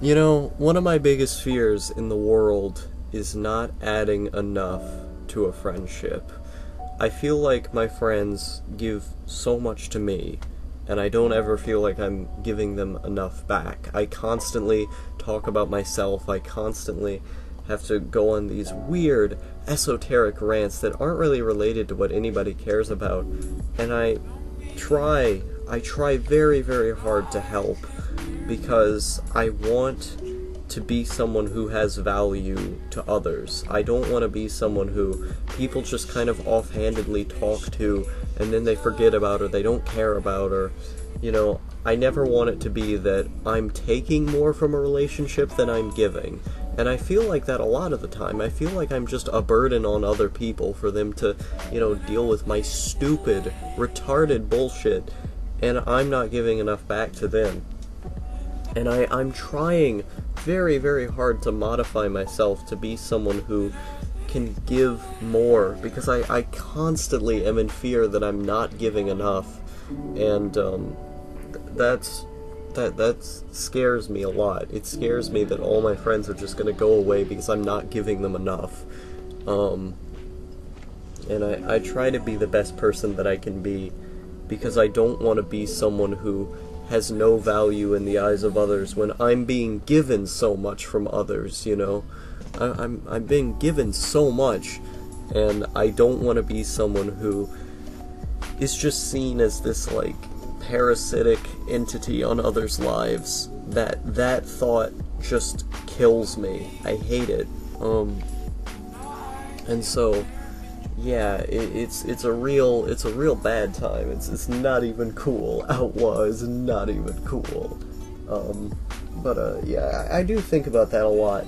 You know, one of my biggest fears in the world is not adding enough to a friendship. I feel like my friends give so much to me, and I don't ever feel like I'm giving them enough back. I constantly talk about myself, I constantly have to go on these weird, esoteric rants that aren't really related to what anybody cares about, and I try very, very hard to help because I want to be someone who has value to others. I don't want to be someone who people just kind of offhandedly talk to and then they forget about or they don't care about or, I never want it to be that I'm taking more from a relationship than I'm giving. And I feel like that a lot of the time. I feel like I'm just a burden on other people for them to, deal with my stupid, retarded bullshit, and I'm not giving enough back to them. And I'm trying very, very hard to modify myself to be someone who can give more, because I constantly am in fear that I'm not giving enough, and that scares me a lot. It scares me that all my friends are just gonna go away because I'm not giving them enough. And I try to be the best person that I can be because I don't want to be someone who has no value in the eyes of others when I'm being given so much from others. I'm being given so much, and I don't want to be someone who is just seen as this, like, parasitic entity on others' lives. That thought just kills me. I hate it. And so, yeah, it's a real bad time. It's not even cool. Outlaw is not even cool. Yeah, I do think about that a lot,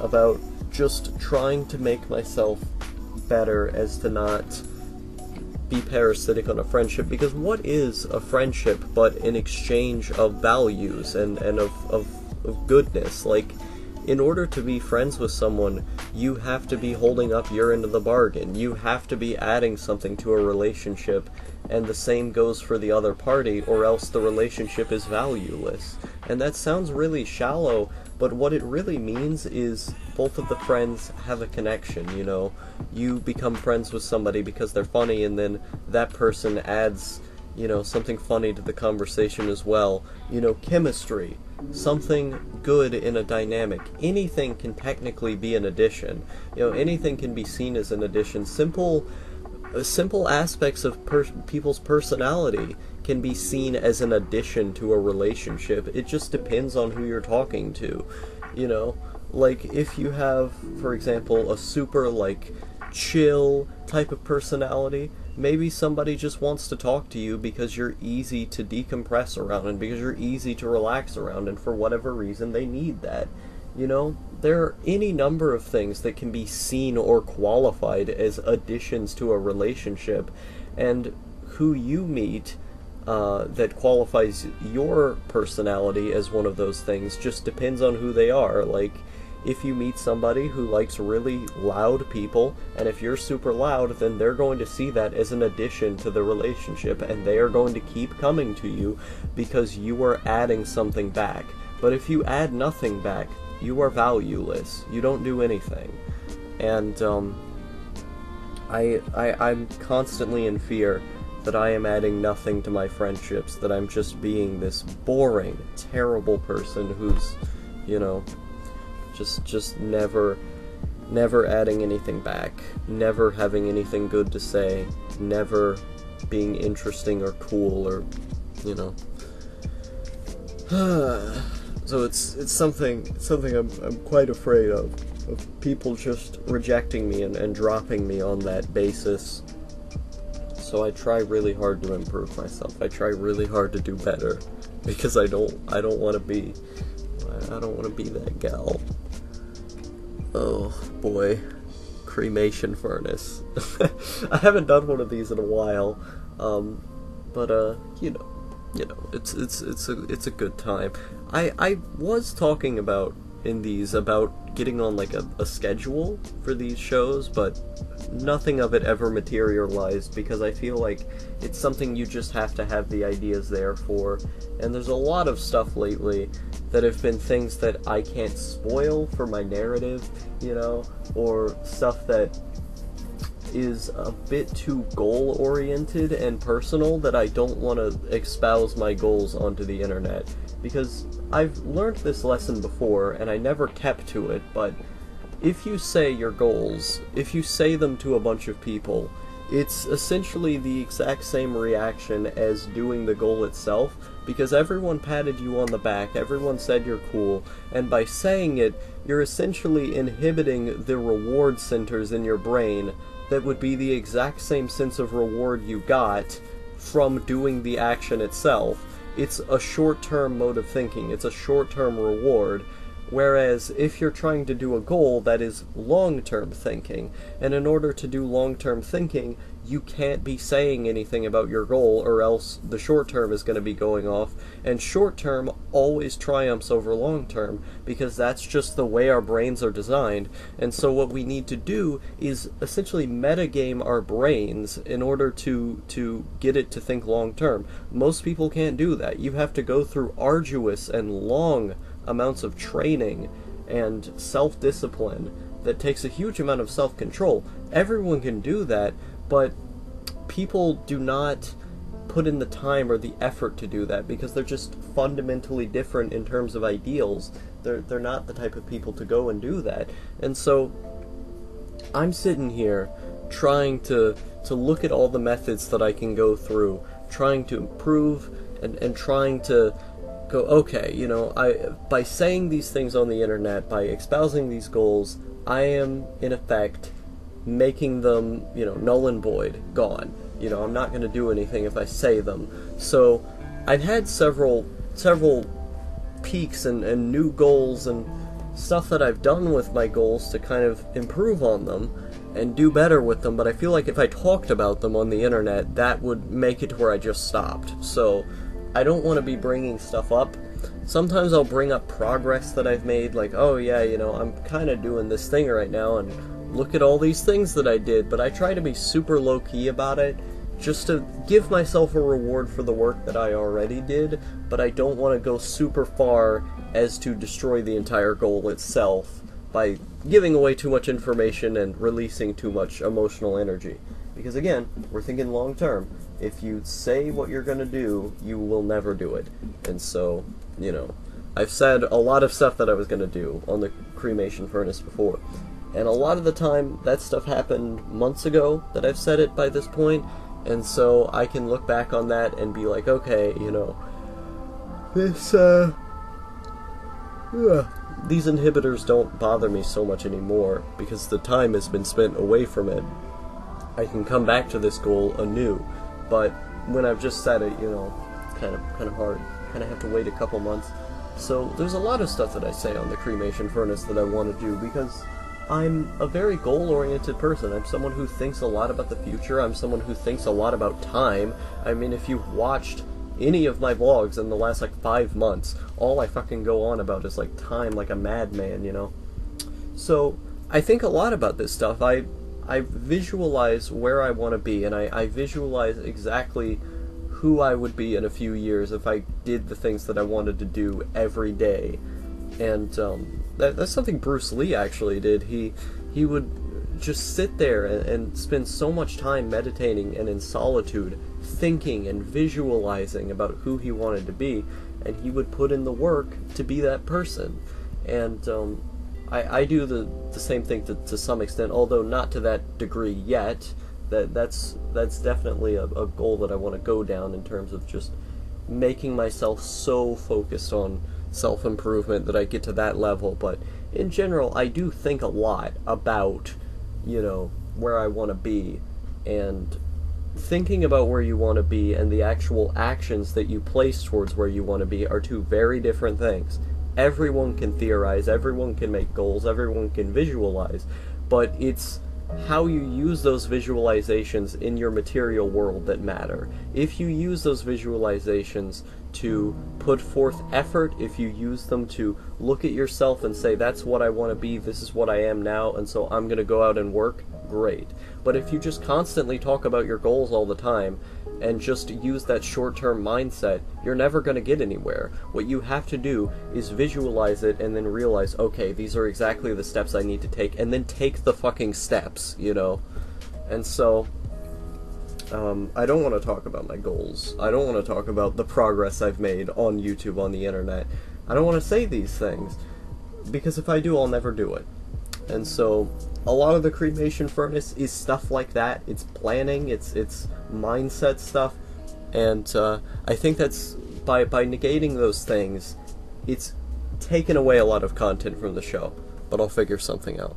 about just trying to make myself better as to not be parasitic on a friendship, because what is a friendship but an exchange of values and of goodness? Like, in order to be friends with someone, you have to be holding up your end of the bargain. You have to be adding something to a relationship, and the same goes for the other party, or else the relationship is valueless. And that sounds really shallow, but what it really means is both of the friends have a connection. You become friends with somebody because they're funny, and then that person adds, something funny to the conversation as well. Chemistry. Something good in a dynamic. Anything can technically be an addition. Anything can be seen as an addition. Simple aspects of people's personality can be seen as an addition to a relationship. It just depends on who you're talking to. Like, if you have, for example, a super, like, chill type of personality, maybe somebody just wants to talk to you because you're easy to decompress around and because you're easy to relax around, and for whatever reason they need that. There are any number of things that can be seen or qualified as additions to a relationship, and who you meet that qualifies your personality as one of those things just depends on who they are. Like, if you meet somebody who likes really loud people, and if you're super loud, then they're going to see that as an addition to the relationship, and they are going to keep coming to you because you are adding something back. But if you add nothing back, you are valueless. You don't do anything. And I'm constantly in fear that I am adding nothing to my friendships, that I'm just being this boring, terrible person who's, just never adding anything back, never having anything good to say, never being interesting or cool, or, So it's something I'm quite afraid of people just rejecting me and dropping me on that basis. So I try really hard to improve myself. I try really hard to do better, because I don't want to be that gal. Oh boy, cremation furnace. I haven't done one of these in a while, but it's a good time. I was talking about in these about getting on like a schedule for these shows, but nothing of it ever materialized because I feel like it's something you just have to have the ideas there for. And there's a lot of stuff lately that have been things that I can't spoil for my narrative, you know, or stuff that is a bit too goal-oriented and personal that I don't want to espouse my goals onto the internet. Because I've learned this lesson before, and I never kept to it, but if you say your goals, if you say them to a bunch of people, it's essentially the exact same reaction as doing the goal itself, because everyone patted you on the back, everyone said you're cool, and by saying it, you're essentially inhibiting the reward centers in your brain that would be the exact same sense of reward you got from doing the action itself. It's a short-term mode of thinking, it's a short-term reward, whereas if you're trying to do a goal, that is long-term thinking, and in order to do long-term thinking, you can't be saying anything about your goal, or else the short-term is going to be going off, and short-term always triumphs over long-term, because that's just the way our brains are designed. And so what we need to do is essentially metagame our brains in order to get it to think long-term. Most people can't do that. You have to go through arduous and long amounts of training and self-discipline that takes a huge amount of self-control. Everyone can do that, but people do not put in the time or the effort to do that because they're just fundamentally different in terms of ideals. They're not the type of people to go and do that. And so I'm sitting here trying to look at all the methods that I can go through, trying to improve and trying to go, okay, you know, by saying these things on the internet, by espousing these goals, I am in effect making them, you know, null and void, gone. You know, I'm not going to do anything if I say them. So I've had several peaks and new goals and stuff that I've done with my goals to kind of improve on them and do better with them, but I feel like if I talked about them on the internet, that would make it to where I just stopped. So I don't want to be bringing stuff up. Sometimes I'll bring up progress that I've made, like, oh yeah, you know, I'm kind of doing this thing right now, and look at all these things that I did, but I try to be super low-key about it, just to give myself a reward for the work that I already did, but I don't want to go super far as to destroy the entire goal itself by giving away too much information and releasing too much emotional energy. Because again, we're thinking long-term. If you say what you're going to do, you will never do it. And so, you know, I've said a lot of stuff that I was going to do on the cremation furnace before. And a lot of the time, that stuff happened months ago that I've said it by this point, and so I can look back on that and be like, okay, you know, these inhibitors don't bother me so much anymore, because the time has been spent away from it. I can come back to this goal anew, but when I've just said it, you know, it's kind of hard. Kind of have to wait a couple months. So there's a lot of stuff that I say on the cremation furnace that I want to do, because I'm a very goal-oriented person. I'm someone who thinks a lot about the future. I'm someone who thinks a lot about time. I mean, if you've watched any of my vlogs in the last, 5 months, all I fucking go on about is, time, like a madman, you know? So, I think a lot about this stuff. I visualize where I want to be, and I visualize exactly who I would be in a few years if I did the things that I wanted to do every day. And that's something Bruce Lee actually did. He would just sit there and spend so much time meditating and in solitude, thinking and visualizing about who he wanted to be, and he would put in the work to be that person. And I do the same thing to some extent, although not to that degree yet. That's definitely a goal that I want to go down in terms of just making myself so focused on self-improvement that I get to that level. But in general, I do think a lot about, you know, where I want to be, and thinking about where you want to be and the actual actions that you place towards where you want to be are two very different things. Everyone can theorize, everyone can make goals, everyone can visualize, but it's how you use those visualizations in your material world that matter. If you use those visualizations to put forth effort, if you use them to look at yourself and say, that's what I want to be, this is what I am now, and so I'm going to go out and work, great. But if you just constantly talk about your goals all the time, and just use that short-term mindset, you're never going to get anywhere. What you have to do is visualize it and then realize, okay, these are exactly the steps I need to take, and then take the fucking steps, you know? And so, I don't want to talk about my goals. I don't want to talk about the progress I've made on YouTube, on the internet. I don't want to say these things, because if I do, I'll never do it. And so, a lot of the Cremation Furnace is stuff like that. It's planning, it's mindset stuff, and I think that's, by negating those things, it's taken away a lot of content from the show, but I'll figure something out.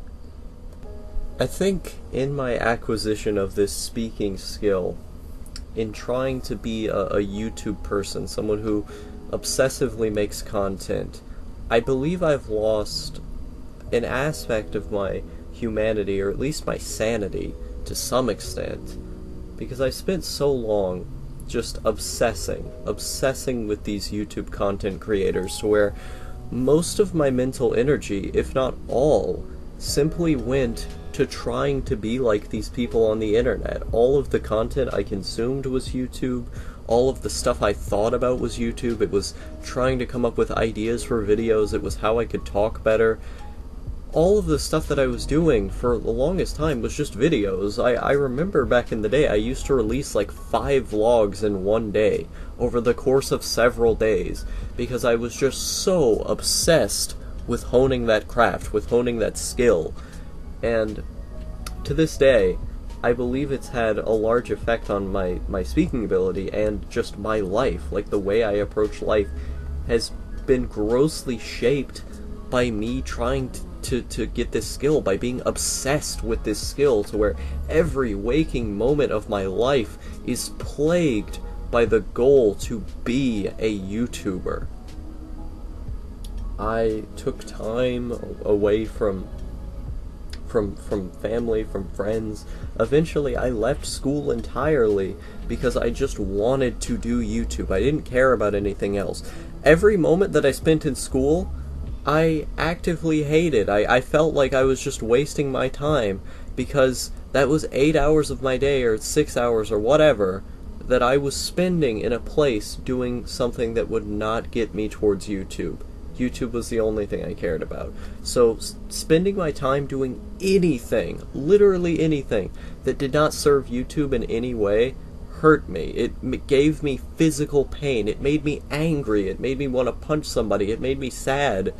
I think in my acquisition of this speaking skill, in trying to be a YouTube person, someone who obsessively makes content, I believe I've lost an aspect of my humanity, or at least my sanity, to some extent, because I spent so long just obsessing with these YouTube content creators, to where most of my mental energy, if not all, simply went to trying to be like these people on the internet. All of the content I consumed was YouTube. All of the stuff I thought about was YouTube. It was trying to come up with ideas for videos. It was how I could talk better. All of the stuff that I was doing for the longest time was just videos. I remember back in the day, I used to release like 5 vlogs in one day, over the course of several days, because I was just so obsessed with honing that craft, with honing that skill. And to this day, I believe it's had a large effect on my speaking ability and just my life. Like, the way I approach life has been grossly shaped by me trying to get this skill, by being obsessed with this skill, to where every waking moment of my life is plagued by the goal to be a YouTuber. I took time away from family, from friends. Eventually, I left school entirely because I just wanted to do YouTube. I didn't care about anything else. Every moment that I spent in school, I actively hated. I felt like I was just wasting my time, because that was 8 hours of my day, or 6 hours, or whatever, that I was spending in a place doing something that would not get me towards YouTube. YouTube was the only thing I cared about. So spending my time doing anything, literally anything, that did not serve YouTube in any way hurt me. It gave me physical pain. It made me angry. It made me want to punch somebody. It made me sad.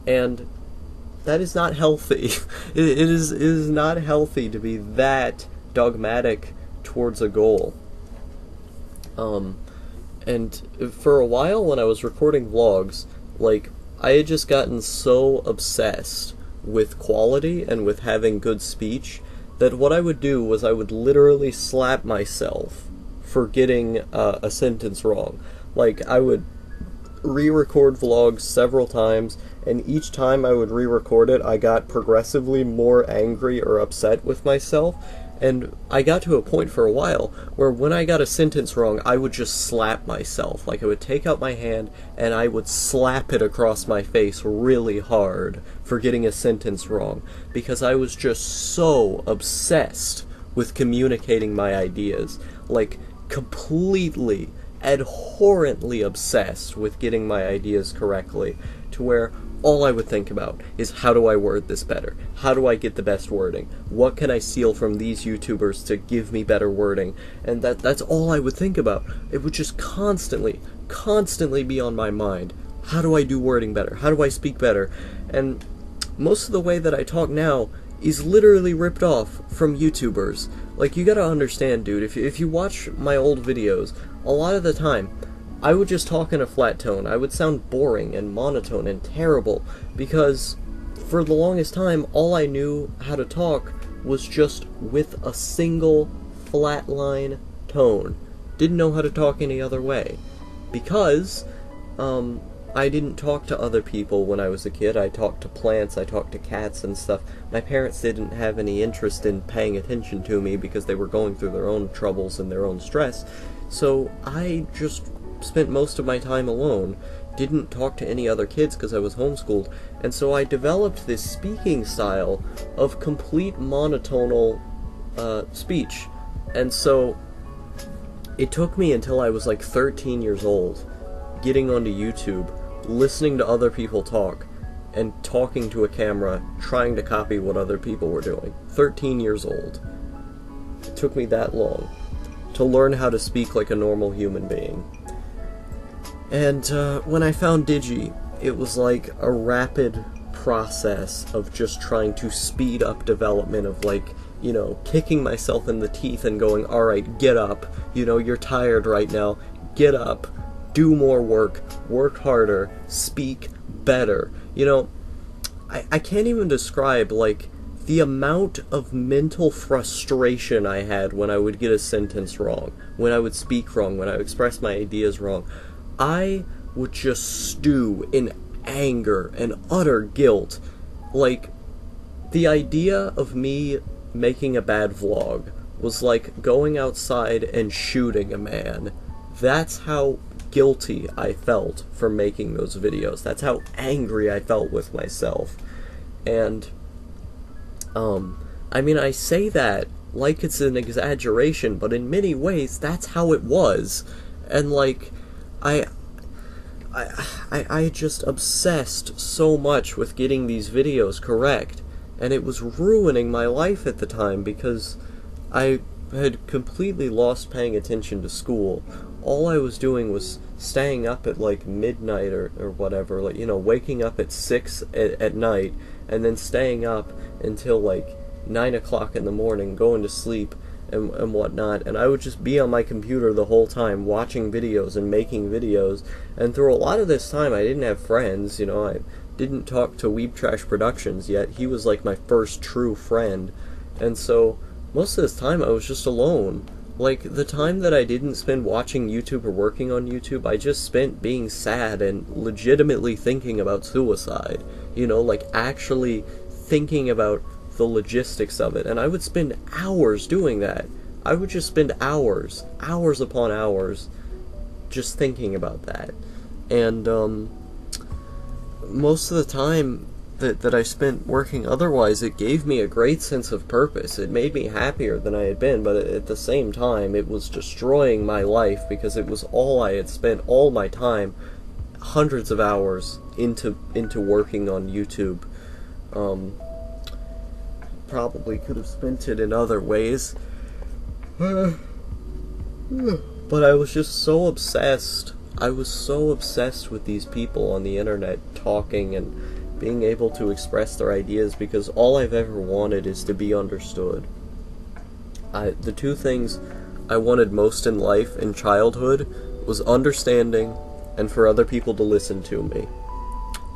And that is not healthy. It is not healthy to be that dogmatic towards a goal. And for a while when I was recording vlogs, like, I had just gotten so obsessed with quality and with having good speech that what I would do was I would literally slap myself for getting a sentence wrong. Like, I would re-record vlogs several times, and each time I would re-record it, I got progressively more angry or upset with myself. And I got to a point for a while where when I got a sentence wrong, I would just slap myself. Like, I would take out my hand and I would slap it across my face really hard for getting a sentence wrong, because I was just so obsessed with communicating my ideas. Like, completely, abhorrently obsessed with getting my ideas correctly, to where all I would think about is, how do I word this better? How do I get the best wording? What can I steal from these YouTubers to give me better wording? And that's all I would think about. It would just constantly be on my mind. How do I do wording better? How do I speak better? And most of the way that I talk now is literally ripped off from YouTubers. Like, you gotta understand, dude, if you watch my old videos, a lot of the time, I would just talk in a flat tone. I would sound boring and monotone and terrible, because for the longest time, all I knew how to talk was just with a single flatline tone. Didn't know how to talk any other way. Because, I didn't talk to other people when I was a kid. I talked to plants, I talked to cats and stuff. My parents didn't have any interest in paying attention to me because they were going through their own troubles and their own stress. So I just spent most of my time alone, didn't talk to any other kids because I was homeschooled, and so I developed this speaking style of complete monotonal speech. And so it took me until I was like 13 years old, getting onto YouTube, listening to other people talk, and talking to a camera, trying to copy what other people were doing. 13 years old. It took me that long to learn how to speak like a normal human being. And when I found Digi, it was like a rapid process of just trying to speed up development of, like, you know, kicking myself in the teeth and going, alright, get up, you know, you're tired right now, get up, do more work harder, speak better. You know, I can't even describe, like, the amount of mental frustration I had when I would get a sentence wrong, when I would speak wrong, when I would express my ideas wrong. I would just stew in anger and utter guilt. Like, the idea of me making a bad vlog was like going outside and shooting a man. That's how guilty I felt for making those videos. That's how angry I felt with myself. And, I mean, I say that like it's an exaggeration, but in many ways, that's how it was. And, like, I just obsessed so much with getting these videos correct, and it was ruining my life at the time because I had completely lost paying attention to school. All I was doing was staying up at like midnight or whatever, like, you know, waking up at 6 at night and then staying up until like 9 o'clock in the morning, going to sleep and whatnot, and I would just be on my computer the whole time watching videos and making videos. And through a lot of this time I didn't have friends, you know, I didn't talk to Weeb Trash Productions yet. He was like my first true friend, and so most of this time I was just alone. Like, the time that I didn't spend watching YouTube or working on YouTube, I just spent being sad and legitimately thinking about suicide. You know, like, actually thinking about the logistics of it. And I would spend hours doing that. I would just spend hours upon hours, just thinking about that. And, most of the time that I spent working otherwise, it gave me a great sense of purpose. It made me happier than I had been, but at the same time, it was destroying my life because it was all I had spent all my time, hundreds of hours, into working on YouTube. Probably could have spent it in other ways. But I was just so obsessed. I was so obsessed with these people on the internet talking and being able to express their ideas, because all I've ever wanted is to be understood. The two things I wanted most in life in childhood was understanding and for other people to listen to me.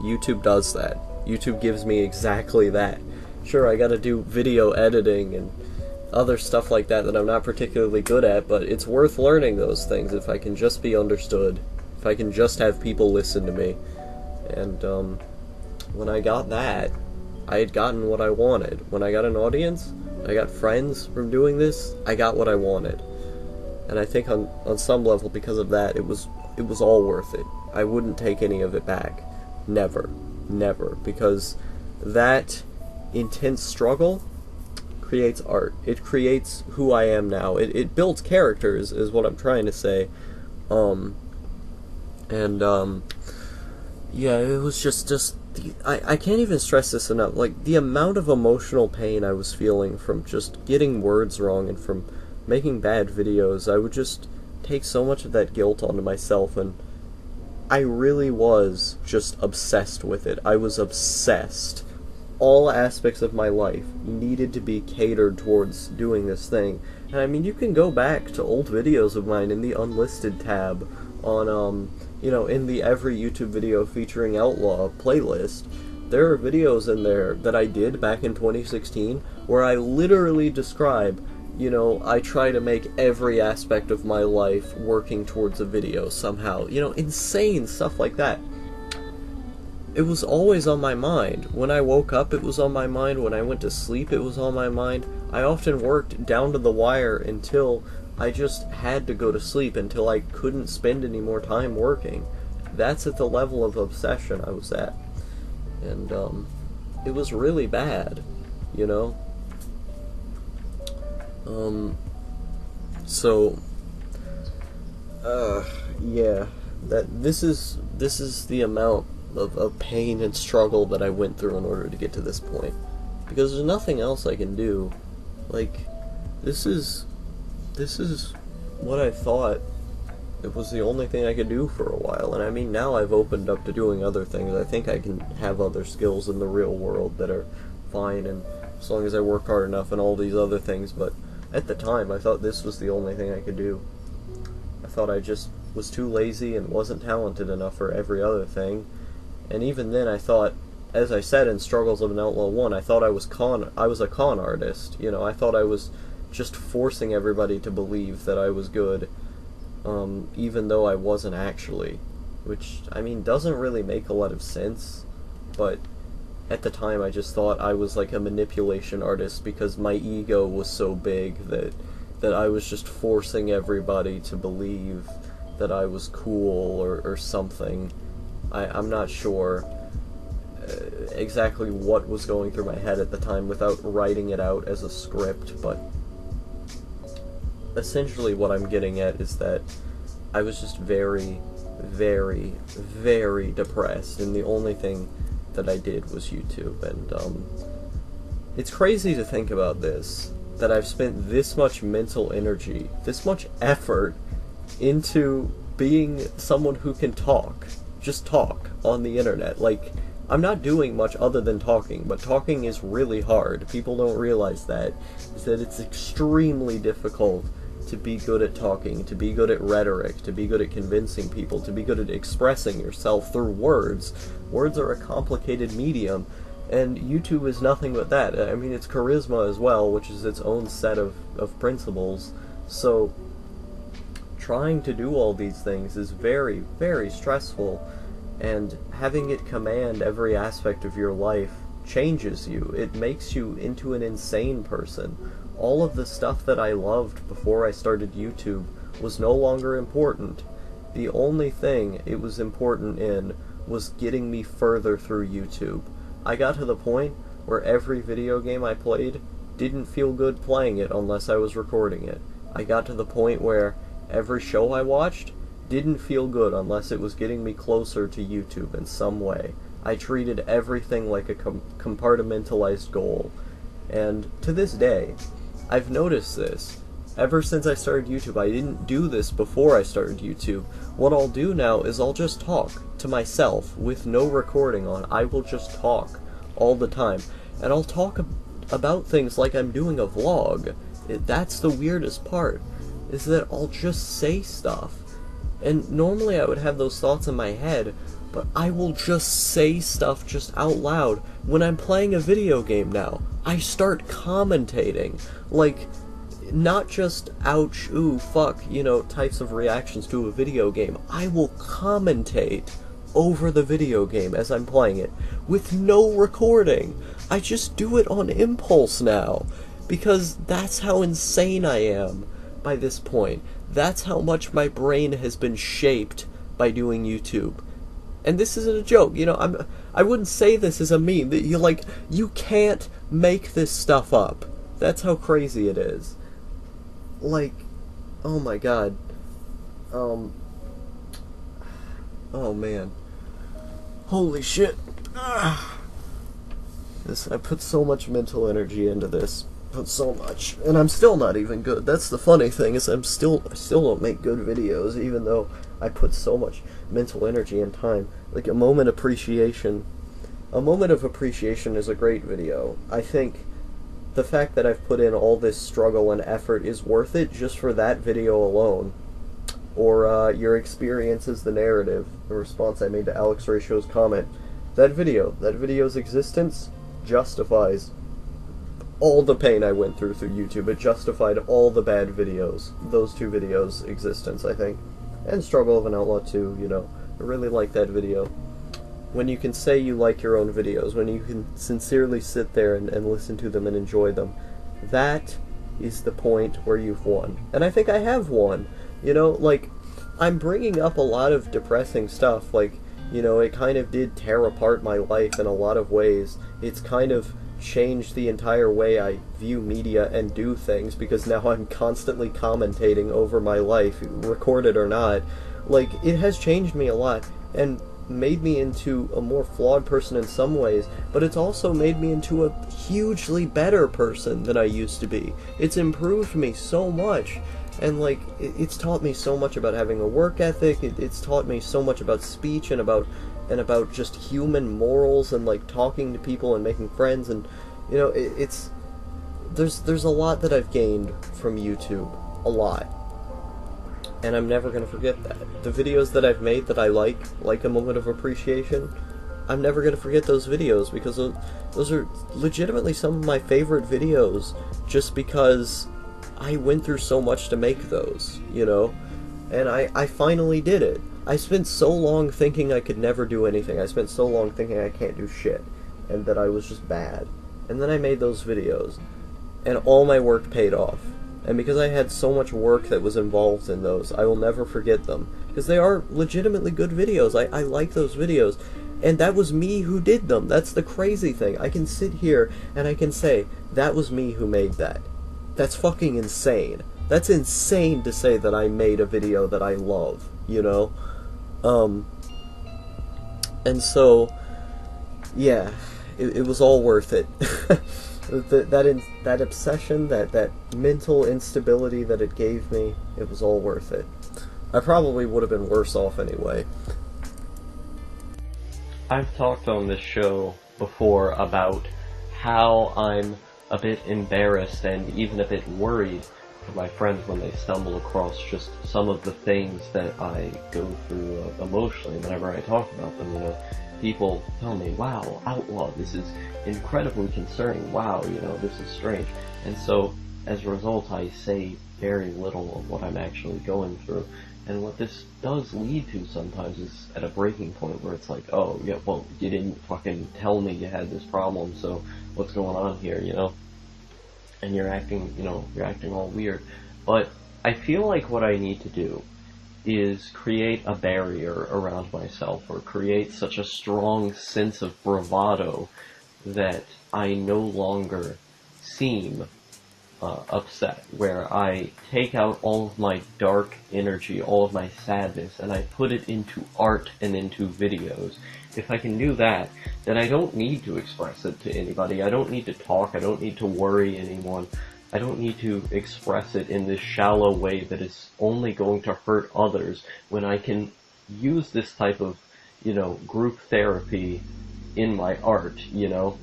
YouTube does that. YouTube gives me exactly that. Sure, I gotta do video editing and other stuff like that I'm not particularly good at, but it's worth learning those things if I can just be understood, if I can just have people listen to me. And, when I got that, I had gotten what I wanted. When I got an audience, I got friends from doing this, I got what I wanted. And I think on some level, because of that, it was all worth it. I wouldn't take any of it back. Never. Never. Because that intense struggle creates art. It creates who I am now. It builds characters, is what I'm trying to say. Yeah, it was just I can't even stress this enough. Like, the amount of emotional pain I was feeling from just getting words wrong and from making bad videos, I would just take so much of that guilt onto myself, and I really was just obsessed with it. I was obsessed. All aspects of my life needed to be catered towards doing this thing. And I mean, you can go back to old videos of mine in the unlisted tab on, you know, in the every YouTube video featuring Outlaw playlist. There are videos in there that I did back in 2016 where I literally describe, you know, I try to make every aspect of my life working towards a video somehow. You know, insane stuff like that. It was always on my mind. When I woke up, it was on my mind. When I went to sleep, it was on my mind. I often worked down to the wire until I just had to go to sleep until I couldn't spend any more time working. That's at the level of obsession I was at. And, it was really bad, you know? So, yeah, this is the amount of pain and struggle that I went through in order to get to this point. Because there's nothing else I can do. Like, this is what I thought it was the only thing I could do for a while. And I mean, now I've opened up to doing other things. I think I can have other skills in the real world that are fine, and as long as I work hard enough and all these other things. But at the time, I thought this was the only thing I could do. I thought I just was too lazy and wasn't talented enough for every other thing. And even then, I thought, as I said in Struggles of an Outlaw 1, I thought I was a con artist. You know, I thought I was just forcing everybody to believe that I was good, even though I wasn't actually. Which, I mean, doesn't really make a lot of sense, but at the time I just thought I was like a manipulation artist because my ego was so big that I was just forcing everybody to believe that I was cool or something. I'm not sure exactly what was going through my head at the time without writing it out as a script, but essentially what I'm getting at is that I was just very, very, very depressed, and the only thing that I did was YouTube. And it's crazy to think about this, that I've spent this much mental energy, this much effort into being someone who can talk, just talk on the internet. Like, I'm not doing much other than talking, but talking is really hard. People don't realize that, is that it's extremely difficult to be good at talking, to be good at rhetoric, to be good at convincing people, to be good at expressing yourself through words. Words are a complicated medium, and YouTube is nothing but that. I mean, it's charisma as well, which is its own set of principles. So, trying to do all these things is very, very stressful, and having it command every aspect of your life changes you. It makes you into an insane person. All of the stuff that I loved before I started YouTube was no longer important. The only thing it was important in was getting me further through YouTube. I got to the point where every video game I played didn't feel good playing it unless I was recording it. I got to the point where every show I watched didn't feel good unless it was getting me closer to YouTube in some way. I treated everything like a compartmentalized goal. And to this day, I've noticed this. Ever since I started YouTube, I didn't do this before I started YouTube. What I'll do now is I'll just talk to myself with no recording on. I will just talk all the time. And I'll talk about things like I'm doing a vlog. That's the weirdest part, is that I'll just say stuff. And normally I would have those thoughts in my head, but I will just say stuff just out loud. When I'm playing a video game now, I start commentating. Like, not just ouch, ooh, fuck, you know, types of reactions to a video game. I will commentate over the video game as I'm playing it, with no recording. I just do it on impulse now, because that's how insane I am by this point. That's how much my brain has been shaped by doing YouTube. And this isn't a joke, you know, I wouldn't say this as a meme, that you can't make this stuff up. That's how crazy it is. Like, oh my god. Oh man. Holy shit. I put so much mental energy into this. Put so much. And I'm still not even good. That's the funny thing, is I still don't make good videos, even though I put so much mental energy and time. Like, a moment of appreciation is a great video. I think the fact that I've put in all this struggle and effort is worth it just for that video alone. Or your experience is the narrative, the response I made to Alex Ratio's comment. That video's existence justifies all the pain I went through YouTube. It justified all the bad videos. Those two videos' existence, I think. And Struggle of an Outlaw 2, you know. I really like that video. When you can say you like your own videos, when you can sincerely sit there and listen to them and enjoy them, that is the point where you've won. And I think I have won. You know, like, I'm bringing up a lot of depressing stuff. Like, you know, it kind of did tear apart my life in a lot of ways. It's kind of changed the entire way I view media and do things, because now I'm constantly commentating over my life, recorded or not. Like, it has changed me a lot, and made me into a more flawed person in some ways, but it's also made me into a hugely better person than I used to be. It's improved me so much, and like, it's taught me so much about having a work ethic. It's taught me so much about speech and about just human morals and like talking to people and making friends, and you know, there's a lot that I've gained from YouTube, a lot. And I'm never going to forget that. The videos that I've made that I like a moment of appreciation, I'm never going to forget those videos, because those are legitimately some of my favorite videos, just because I went through so much to make those, you know? And I finally did it. I spent so long thinking I could never do anything. I spent so long thinking I can't do shit, and that I was just bad. And then I made those videos, and all my work paid off. And because I had so much work that was involved in those, I will never forget them. Because they are legitimately good videos. I like those videos. And that was me who did them. That's the crazy thing. I can sit here and I can say, that was me who made that. That's fucking insane. That's insane to say that I made a video that I love, you know? And so, yeah, it was all worth it. That obsession, that mental instability that it gave me, it was all worth it. I probably would have been worse off anyway. I've talked on this show before about how I'm a bit embarrassed and even a bit worried for my friends when they stumble across just some of the things that I go through emotionally whenever I talk about them, you know. People tell me, wow, Outlaw, this is incredibly concerning, wow, you know, this is strange. And so, as a result, I say very little of what I'm actually going through. And what this does lead to sometimes is at a breaking point where it's like, oh, yeah, well, you didn't fucking tell me you had this problem, so what's going on here, you know? And you're acting, you know, you're acting all weird. But I feel like what I need to do is create a barrier around myself, or create such a strong sense of bravado that I no longer seem upset, where I take out all of my dark energy, all of my sadness, and I put it into art and into videos. If I can do that, then I don't need to express it to anybody. I don't need to talk. I don't need to worry anyone. I don't need to express it in this shallow way that is only going to hurt others, when I can use this type of, you know, group therapy in my art, you know,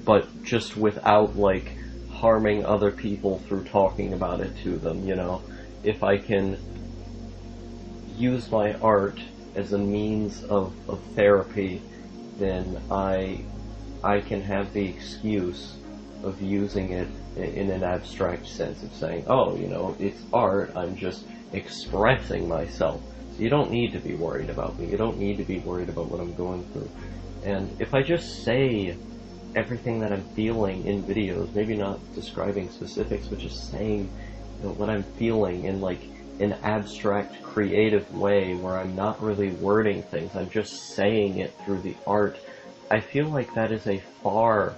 but just without, like, harming other people through talking about it to them, you know. If I can use my art as a means of therapy, then I can have the excuse of using it in an abstract sense of saying, oh, you know, it's art, I'm just expressing myself. So you don't need to be worried about me, you don't need to be worried about what I'm going through. And if I just say everything that I'm feeling in videos, maybe not describing specifics, but just saying, you know, what I'm feeling in like an abstract, creative way where I'm not really wording things, I'm just saying it through the art, I feel like that is a far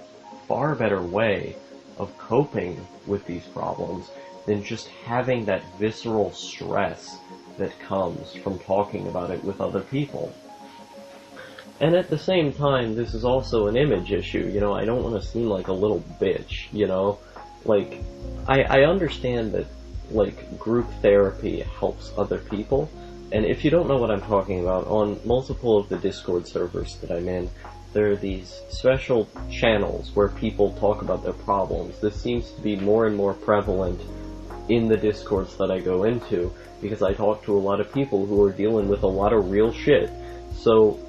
better way of coping with these problems than just having that visceral stress that comes from talking about it with other people. And at the same time, this is also an image issue, you know, I don't want to seem like a little bitch, you know? Like, I understand that, like, group therapy helps other people, and if you don't know what I'm talking about, on multiple of the Discord servers that I'm in, there are these special channels where people talk about their problems. This seems to be more and more prevalent in the Discords that I go into, because I talk to a lot of people who are dealing with a lot of real shit. So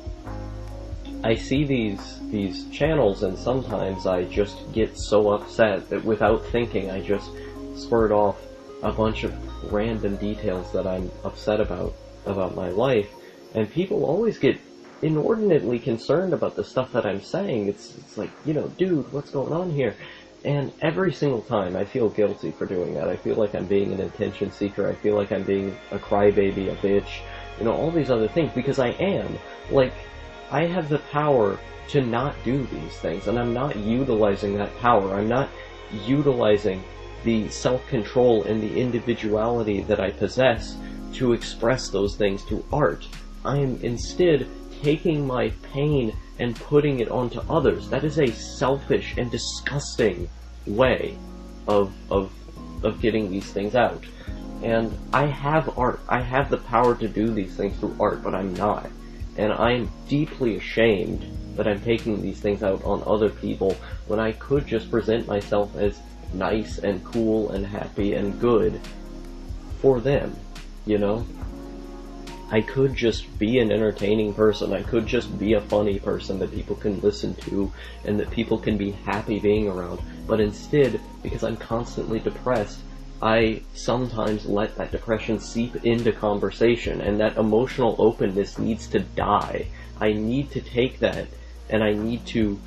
I see these channels, and sometimes I just get so upset that without thinking I just spurt off a bunch of random details that I'm upset about my life, and people always get inordinately concerned about the stuff that I'm saying. It's like, you know, dude, what's going on here? And every single time I feel guilty for doing that. I feel like I'm being an attention seeker. I feel like I'm being a crybaby, a bitch, all these other things, because I am. Like, I have the power to not do these things, and I'm not utilizing that power. I'm not utilizing the self-control and the individuality that I possess to express those things through art. I'm instead taking my pain and putting it onto others. That is a selfish and disgusting way of getting these things out. And I have art. I have the power to do these things through art, but I'm not. And I'm deeply ashamed that I'm taking these things out on other people when I could just present myself as nice and cool and happy and good for them, I could just be an entertaining person. I could just be a funny person that people can listen to and that people can be happy being around. But instead, because I'm constantly depressed, I sometimes let that depression seep into conversation, and that emotional openness needs to die. I need to take that and I need to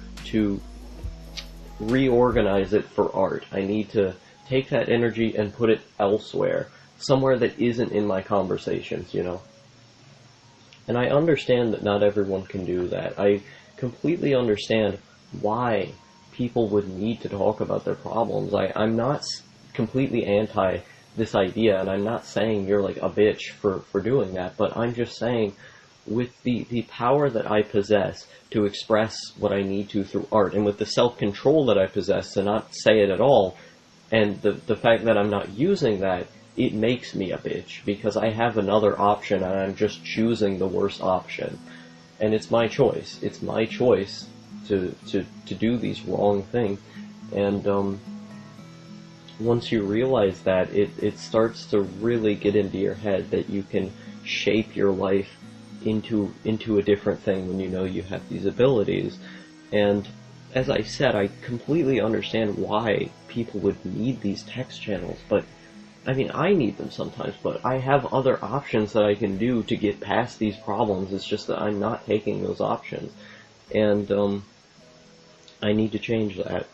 reorganize it for art. I need to take that energy and put it elsewhere, somewhere that isn't in my conversations, And I understand that not everyone can do that. I completely understand why people would need to talk about their problems. I'm not completely anti this idea, and I'm not saying you're like a bitch for doing that, but I'm just saying with the power that I possess to express what I need to through art, and with the self-control that I possess to not say it at all, and the fact that I'm not using that, it makes me a bitch, because I have another option and I'm just choosing the worst option. And it's my choice. It's my choice to do these wrong things. And once you realize that, it starts to really get into your head that you can shape your life into a different thing when you have these abilities. And as I said, I completely understand why people would need these text channels, but I need them sometimes, but I have other options that I can do to get past these problems. It's just that I'm not taking those options, and I need to change that.